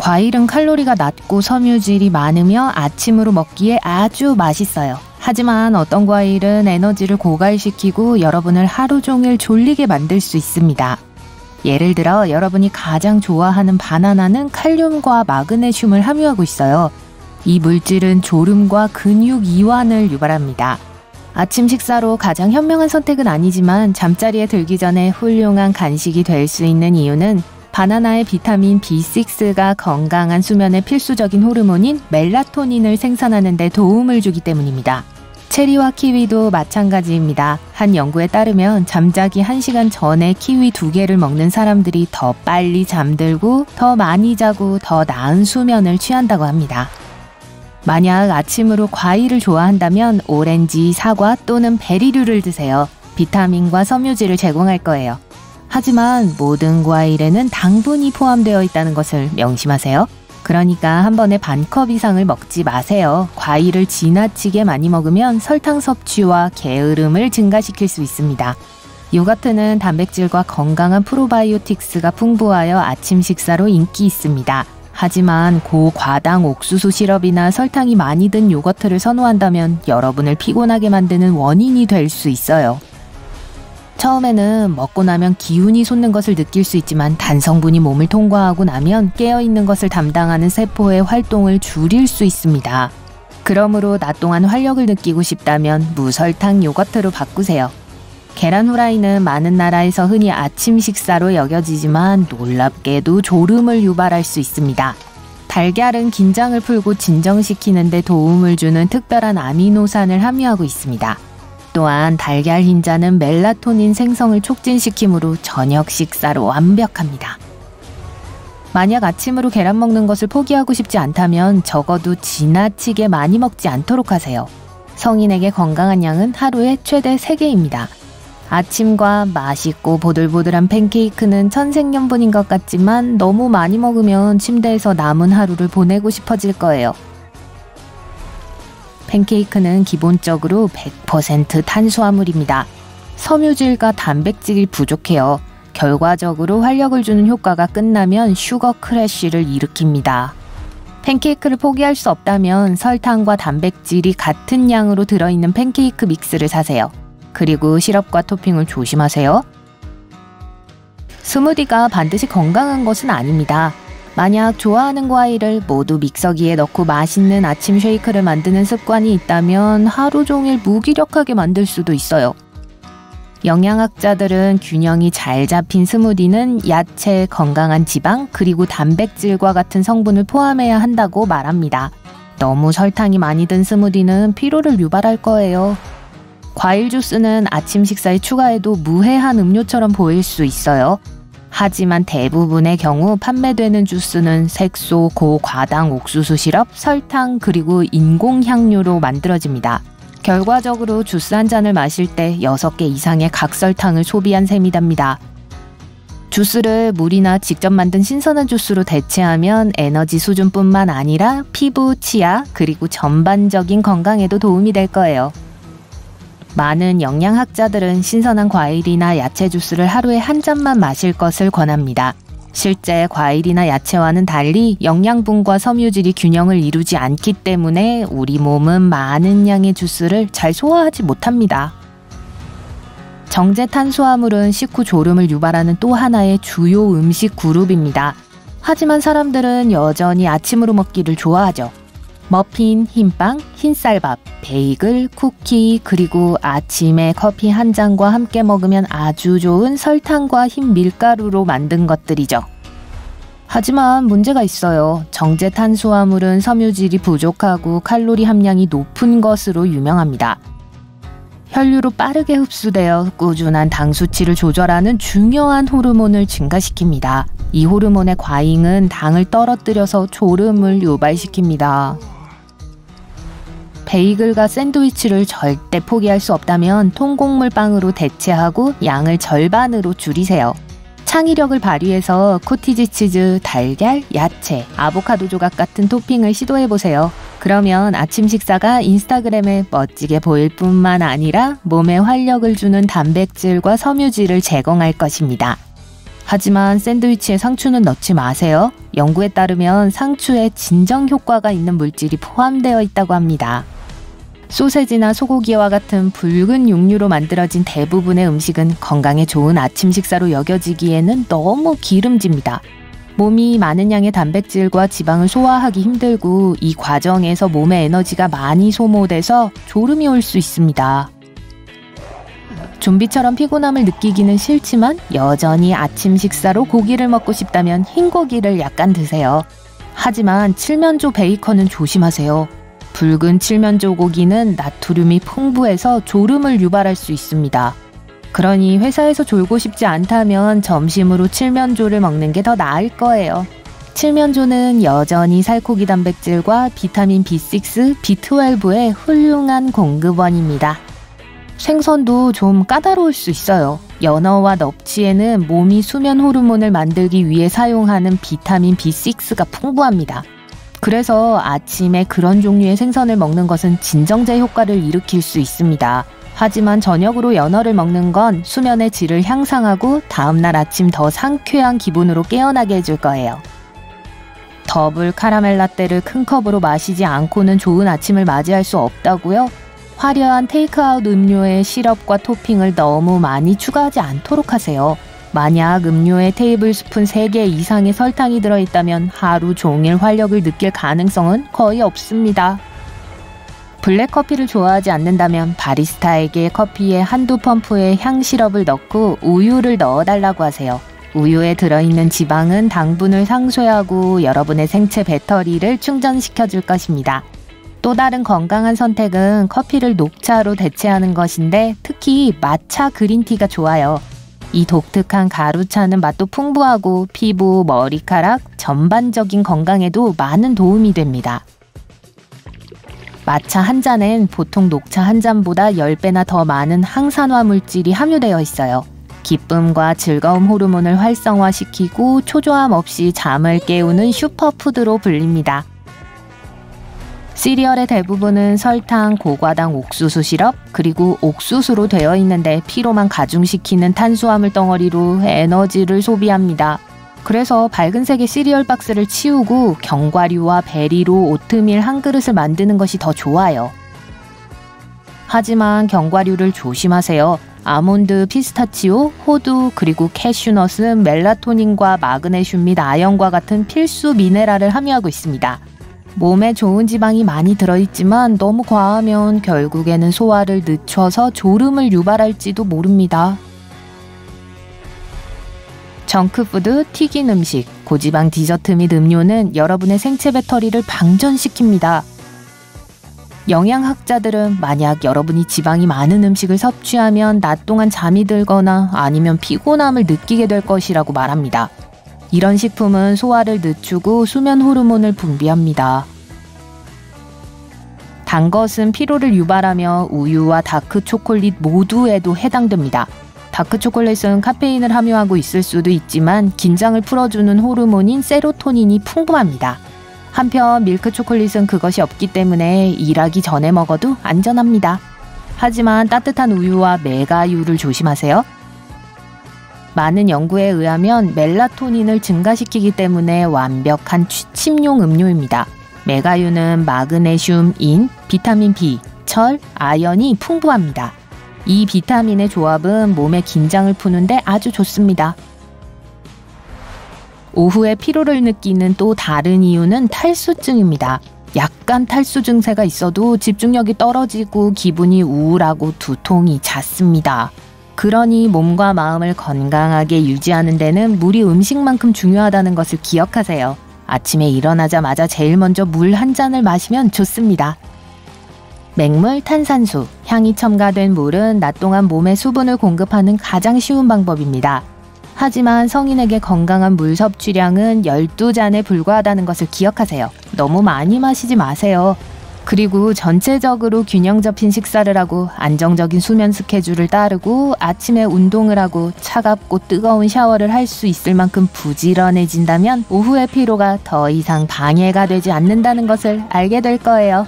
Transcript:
과일은 칼로리가 낮고 섬유질이 많으며 아침으로 먹기에 아주 맛있어요. 하지만 어떤 과일은 에너지를 고갈시키고 여러분을 하루 종일 졸리게 만들 수 있습니다. 예를 들어 여러분이 가장 좋아하는 바나나는 칼륨과 마그네슘을 함유하고 있어요. 이 물질은 졸음과 근육 이완을 유발합니다. 아침 식사로 가장 현명한 선택은 아니지만 잠자리에 들기 전에 훌륭한 간식이 될 수 있는 이유는 바나나의 비타민 B6가 건강한 수면에 필수적인 호르몬인 멜라토닌을 생산하는 데 도움을 주기 때문입니다. 체리와 키위도 마찬가지입니다. 한 연구에 따르면 잠자기 1시간 전에 키위 2개를 먹는 사람들이 더 빨리 잠들고 더 많이 자고 더 나은 수면을 취한다고 합니다. 만약 아침으로 과일을 좋아한다면 오렌지, 사과 또는 베리류를 드세요. 비타민과 섬유질을 제공할 거예요. 하지만 모든 과일에는 당분이 포함되어 있다는 것을 명심하세요. 그러니까 한 번에 반컵 이상을 먹지 마세요. 과일을 지나치게 많이 먹으면 설탕 섭취와 게으름을 증가시킬 수 있습니다. 요거트는 단백질과 건강한 프로바이오틱스가 풍부하여 아침 식사로 인기 있습니다. 하지만 고과당 옥수수 시럽이나 설탕이 많이 든 요거트를 선호한다면 여러분을 피곤하게 만드는 원인이 될 수 있어요. 처음에는 먹고 나면 기운이 솟는 것을 느낄 수 있지만 단성분이 몸을 통과하고 나면 깨어있는 것을 담당하는 세포의 활동을 줄일 수 있습니다. 그러므로 낮 동안 활력을 느끼고 싶다면 무설탕 요거트로 바꾸세요. 계란 후라이는 많은 나라에서 흔히 아침 식사로 여겨지지만 놀랍게도 졸음을 유발할 수 있습니다. 달걀은 긴장을 풀고 진정시키는 데 도움을 주는 특별한 아미노산을 함유하고 있습니다. 또한 달걀 흰자는 멜라토닌 생성을 촉진시키므로 저녁 식사로 완벽합니다. 만약 아침으로 계란 먹는 것을 포기하고 싶지 않다면 적어도 지나치게 많이 먹지 않도록 하세요. 성인에게 건강한 양은 하루에 최대 3개입니다. 아침과 맛있고 보들보들한 팬케이크는 천생연분인 것 같지만 너무 많이 먹으면 침대에서 남은 하루를 보내고 싶어질 거예요. 팬케이크는 기본적으로 100% 탄수화물입니다. 섬유질과 단백질이 부족해요. 결과적으로 활력을 주는 효과가 끝나면 슈거 크래쉬를 일으킵니다. 팬케이크를 포기할 수 없다면 설탕과 단백질이 같은 양으로 들어있는 팬케이크 믹스를 사세요. 그리고 시럽과 토핑을 조심하세요. 스무디가 반드시 건강한 것은 아닙니다. 만약 좋아하는 과일을 모두 믹서기에 넣고 맛있는 아침 쉐이크를 만드는 습관이 있다면 하루 종일 무기력하게 만들 수도 있어요. 영양학자들은 균형이 잘 잡힌 스무디는 야채, 건강한 지방, 그리고 단백질과 같은 성분을 포함해야 한다고 말합니다. 너무 설탕이 많이 든 스무디는 피로를 유발할 거예요. 과일 주스는 아침 식사에 추가해도 무해한 음료처럼 보일 수 있어요. 하지만 대부분의 경우 판매되는 주스는 색소, 고과당 옥수수 시럽, 설탕, 그리고 인공향료로 만들어집니다. 결과적으로 주스 한 잔을 마실 때 6개 이상의 각설탕을 소비한 셈이 됩니다. 주스를 물이나 직접 만든 신선한 주스로 대체하면 에너지 수준뿐만 아니라 피부, 치아, 그리고 전반적인 건강에도 도움이 될 거예요. 많은 영양학자들은 신선한 과일이나 야채 주스를 하루에 한 잔만 마실 것을 권합니다. 실제 과일이나 야채와는 달리 영양분과 섬유질이 균형을 이루지 않기 때문에 우리 몸은 많은 양의 주스를 잘 소화하지 못합니다. 정제 탄수화물은 식후 졸음을 유발하는 또 하나의 주요 음식 그룹입니다. 하지만 사람들은 여전히 아침으로 먹기를 좋아하죠. 머핀, 흰빵, 흰쌀밥, 베이글, 쿠키, 그리고 아침에 커피 한 잔과 함께 먹으면 아주 좋은 설탕과 흰 밀가루로 만든 것들이죠. 하지만 문제가 있어요. 정제 탄수화물은 섬유질이 부족하고 칼로리 함량이 높은 것으로 유명합니다. 혈류로 빠르게 흡수되어 꾸준한 당 수치를 조절하는 중요한 호르몬을 증가시킵니다. 이 호르몬의 과잉은 당을 떨어뜨려서 졸음을 유발시킵니다. 베이글과 샌드위치를 절대 포기할 수 없다면 통곡물 빵으로 대체하고 양을 절반으로 줄이세요. 창의력을 발휘해서 코티지 치즈, 달걀, 야채, 아보카도 조각 같은 토핑을 시도해보세요. 그러면 아침 식사가 인스타그램에 멋지게 보일 뿐만 아니라 몸에 활력을 주는 단백질과 섬유질을 제공할 것입니다. 하지만 샌드위치에 상추는 넣지 마세요. 연구에 따르면 상추에 진정 효과가 있는 물질이 포함되어 있다고 합니다. 소세지나 소고기와 같은 붉은 육류로 만들어진 대부분의 음식은 건강에 좋은 아침 식사로 여겨지기에는 너무 기름집니다. 몸이 많은 양의 단백질과 지방을 소화하기 힘들고 이 과정에서 몸의 에너지가 많이 소모돼서 졸음이 올 수 있습니다. 좀비처럼 피곤함을 느끼기는 싫지만 여전히 아침 식사로 고기를 먹고 싶다면 흰고기를 약간 드세요. 하지만 칠면조 베이컨은 조심하세요. 붉은 칠면조 고기는 나트륨이 풍부해서 졸음을 유발할 수 있습니다. 그러니 회사에서 졸고 싶지 않다면 점심으로 칠면조를 먹는 게 더 나을 거예요. 칠면조는 여전히 살코기 단백질과 비타민 B6, B12의 훌륭한 공급원입니다. 생선도 좀 까다로울 수 있어요. 연어와 넙치에는 몸이 수면 호르몬을 만들기 위해 사용하는 비타민 B6가 풍부합니다. 그래서 아침에 그런 종류의 생선을 먹는 것은 진정제 효과를 일으킬 수 있습니다. 하지만 저녁으로 연어를 먹는 건 수면의 질을 향상하고 다음날 아침 더 상쾌한 기분으로 깨어나게 해줄 거예요. 더블 카라멜 라떼를 큰 컵으로 마시지 않고는 좋은 아침을 맞이할 수 없다고요? 화려한 테이크아웃 음료에 시럽과 토핑을 너무 많이 추가하지 않도록 하세요. 만약 음료에 테이블스푼 3개 이상의 설탕이 들어있다면 하루 종일 활력을 느낄 가능성은 거의 없습니다. 블랙커피를 좋아하지 않는다면 바리스타에게 커피에 한두 펌프의 향시럽을 넣고 우유를 넣어달라고 하세요. 우유에 들어있는 지방은 당분을 상쇄하고 여러분의 생체 배터리를 충전시켜줄 것입니다. 또 다른 건강한 선택은 커피를 녹차로 대체하는 것인데 특히 마차 그린티가 좋아요. 이 독특한 가루차는 맛도 풍부하고 피부, 머리카락, 전반적인 건강에도 많은 도움이 됩니다. 마차 한 잔엔 보통 녹차 한 잔보다 10배나 더 많은 항산화 물질이 함유되어 있어요. 기쁨과 즐거움 호르몬을 활성화시키고 초조함 없이 잠을 깨우는 슈퍼푸드로 불립니다. 시리얼의 대부분은 설탕, 고과당 옥수수 시럽, 그리고 옥수수로 되어 있는데 피로만 가중시키는 탄수화물 덩어리로 에너지를 소비합니다. 그래서 밝은색의 시리얼 박스를 치우고 견과류와 베리로 오트밀 한 그릇을 만드는 것이 더 좋아요. 하지만 견과류를 조심하세요. 아몬드, 피스타치오, 호두, 그리고 캐슈넛은 멜라토닌과 마그네슘 및 아연과 같은 필수 미네랄을 함유하고 있습니다. 몸에 좋은 지방이 많이 들어있지만 너무 과하면 결국에는 소화를 늦춰서 졸음을 유발할지도 모릅니다. 정크푸드, 튀긴 음식, 고지방 디저트 및 음료는 여러분의 생체 배터리를 방전시킵니다. 영양학자들은 만약 여러분이 지방이 많은 음식을 섭취하면 낮 동안 잠이 들거나 아니면 피곤함을 느끼게 될 것이라고 말합니다. 이런 식품은 소화를 늦추고 수면 호르몬을 분비합니다. 단 것은 피로를 유발하며 우유와 다크 초콜릿 모두에도 해당됩니다. 다크 초콜릿은 카페인을 함유하고 있을 수도 있지만 긴장을 풀어주는 호르몬인 세로토닌이 풍부합니다. 한편 밀크 초콜릿은 그것이 없기 때문에 일하기 전에 먹어도 안전합니다. 하지만 따뜻한 우유와 메가유를 조심하세요. 많은 연구에 의하면 멜라토닌을 증가시키기 때문에 완벽한 취침용 음료입니다. 메가유는 마그네슘, 인, 비타민 B, 철, 아연이 풍부합니다. 이 비타민의 조합은 몸의 긴장을 푸는데 아주 좋습니다. 오후에 피로를 느끼는 또 다른 이유는 탈수증입니다. 약간 탈수 증세가 있어도 집중력이 떨어지고 기분이 우울하고 두통이 잦습니다. 그러니 몸과 마음을 건강하게 유지하는 데는 물이 음식만큼 중요하다는 것을 기억하세요. 아침에 일어나자마자 제일 먼저 물 한 잔을 마시면 좋습니다. 맹물, 탄산수, 향이 첨가된 물은 낮 동안 몸에 수분을 공급하는 가장 쉬운 방법입니다. 하지만 성인에게 건강한 물 섭취량은 12잔에 불과하다는 것을 기억하세요. 너무 많이 마시지 마세요. 그리고 전체적으로 균형 잡힌 식사를 하고 안정적인 수면 스케줄을 따르고 아침에 운동을 하고 차갑고 뜨거운 샤워를 할 수 있을 만큼 부지런해진다면 오후의 피로가 더 이상 방해가 되지 않는다는 것을 알게 될 거예요.